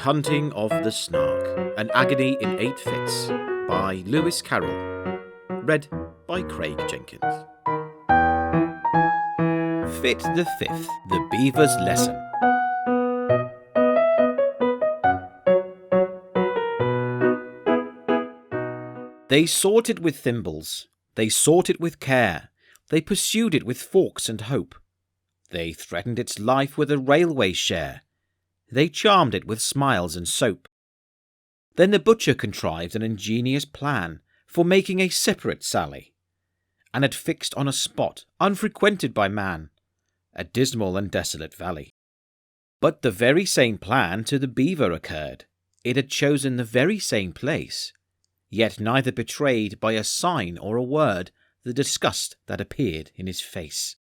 Hunting of the Snark, An Agony in 8 Fits by Lewis Carroll. Read by Craig Jenkins. Fit the 5th, The Beaver's Lesson. They sought it with thimbles, they sought it with care, they pursued it with forks and hope. They threatened its life with a railway share, they charmed it with smiles and soap. Then the butcher contrived an ingenious plan for making a separate sally, and had fixed on a spot unfrequented by man, a dismal and desolate valley. But the very same plan to the beaver occurred, it had chosen the very same place, yet neither betrayed by a sign or a word the disgust that appeared in his face.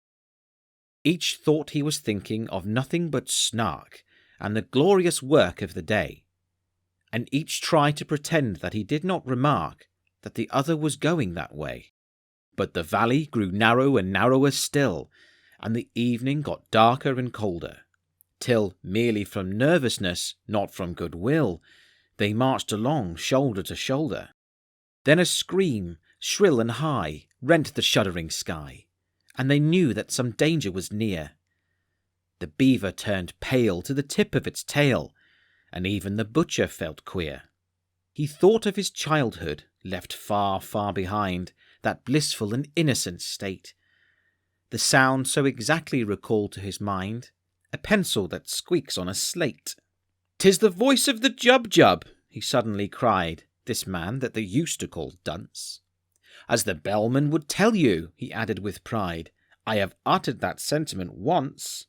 Each thought he was thinking of nothing but Snark and the glorious work of the day, and each tried to pretend that he did not remark that the other was going that way. But the valley grew narrow and narrower still, and the evening got darker and colder, till, merely from nervousness, not from good will, they marched along shoulder to shoulder. Then a scream, shrill and high, rent the shuddering sky, and they knew that some danger was near. The beaver turned pale to the tip of its tail, and even the butcher felt queer. He thought of his childhood, left far, far behind, that blissful and innocent state. The sound so exactly recalled to his mind a pencil that squeaks on a slate. "'Tis the voice of the Jub-Jub," he suddenly cried, this man that they used to call Dunce. "As the bellman would tell you," he added with pride, "I have uttered that sentiment once.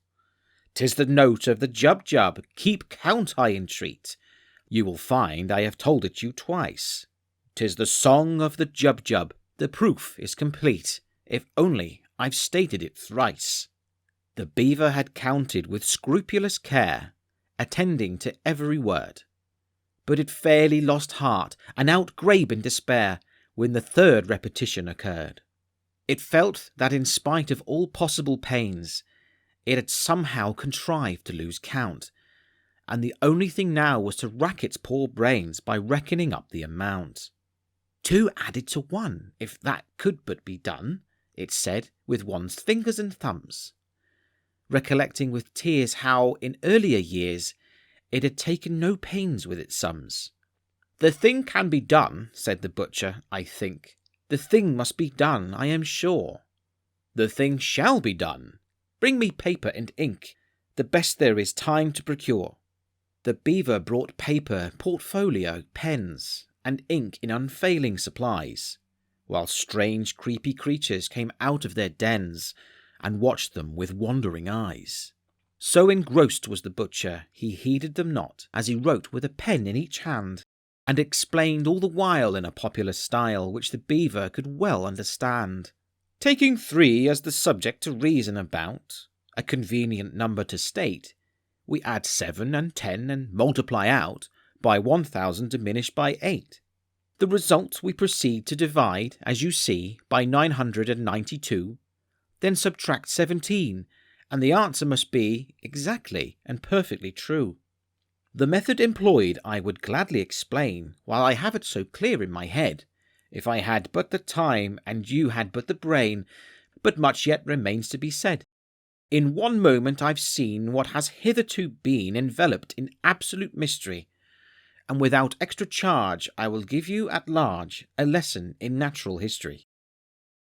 'Tis the note of the Jub-Jub, keep count, I entreat. You will find I have told it you twice. 'Tis the song of the Jub-Jub, the proof is complete, if only I've stated it thrice." The beaver had counted with scrupulous care, attending to every word, but it fairly lost heart and outgrabe in despair when the third repetition occurred. It felt that in spite of all possible pains, it had somehow contrived to lose count, and the only thing now was to rack its poor brains by reckoning up the amount. 2 added to 1, if that could but be done, it said with one's fingers and thumbs, recollecting with tears how, in earlier years, it had taken no pains with its sums. "The thing can be done," said the butcher, "I think. The thing must be done, I am sure." "The thing shall be done. Bring me paper and ink, the best there is time to procure." The beaver brought paper, portfolio, pens, and ink in unfailing supplies, while strange creepy creatures came out of their dens and watched them with wandering eyes. So engrossed was the butcher, he heeded them not, as he wrote with a pen in each hand, and explained all the while in a popular style which the beaver could well understand. "Taking 3 as the subject to reason about, a convenient number to state, we add 7 and 10 and multiply out by 1000 diminished by 8. The result we proceed to divide, as you see, by 992, then subtract 17, and the answer must be exactly and perfectly true. The method employed I would gladly explain, while I have it so clear in my head, if I had but the time and you had but the brain, but much yet remains to be said. In one moment I've seen what has hitherto been enveloped in absolute mystery, and without extra charge I will give you at large a lesson in natural history."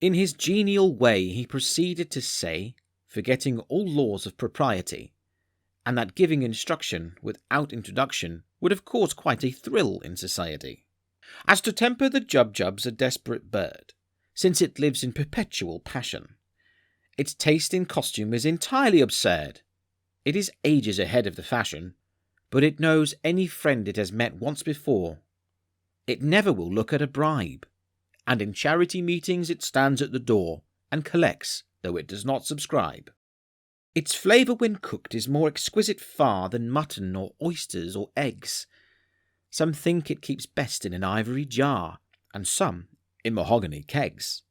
In his genial way he proceeded to say, forgetting all laws of propriety, and that giving instruction without introduction would have caused quite a thrill in society. "As to temper, the Jub-Jub's a desperate bird, since it lives in perpetual passion. Its taste in costume is entirely absurd. It is ages ahead of the fashion, but it knows any friend it has met once before. It never will look at a bribe, and in charity meetings it stands at the door and collects, though it does not subscribe. Its flavour when cooked is more exquisite far than mutton or oysters or eggs. Some think it keeps best in an ivory jar, and some in mahogany kegs.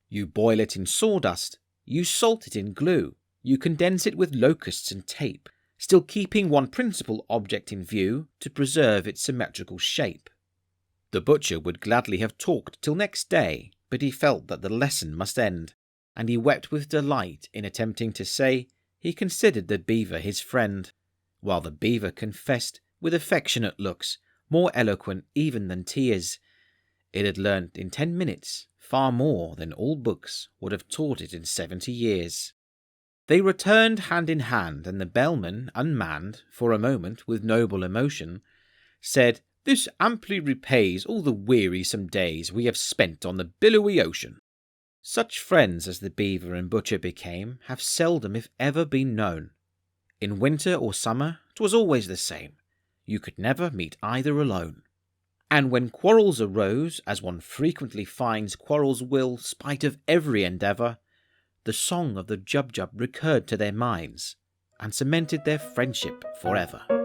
You boil it in sawdust, you salt it in glue, you condense it with locusts and tape, still keeping one principal object in view to preserve its symmetrical shape. The butcher would gladly have talked till next day, but he felt that the lesson must end, and he wept with delight in attempting to say he considered the beaver his friend, while the beaver confessed with affectionate looks, more eloquent even than tears, it had learnt in 10 minutes far more than all books would have taught it in 70 years. They returned hand in hand, and the bellman, unmanned for a moment with noble emotion, said, "This amply repays all the wearisome days we have spent on the billowy ocean." Such friends as the beaver and butcher became have seldom if ever been known. In winter or summer 'twas always the same. You could never meet either alone. And when quarrels arose, as one frequently finds quarrels will, spite of every endeavour, the song of the Jubjub recurred to their minds, and cemented their friendship forever.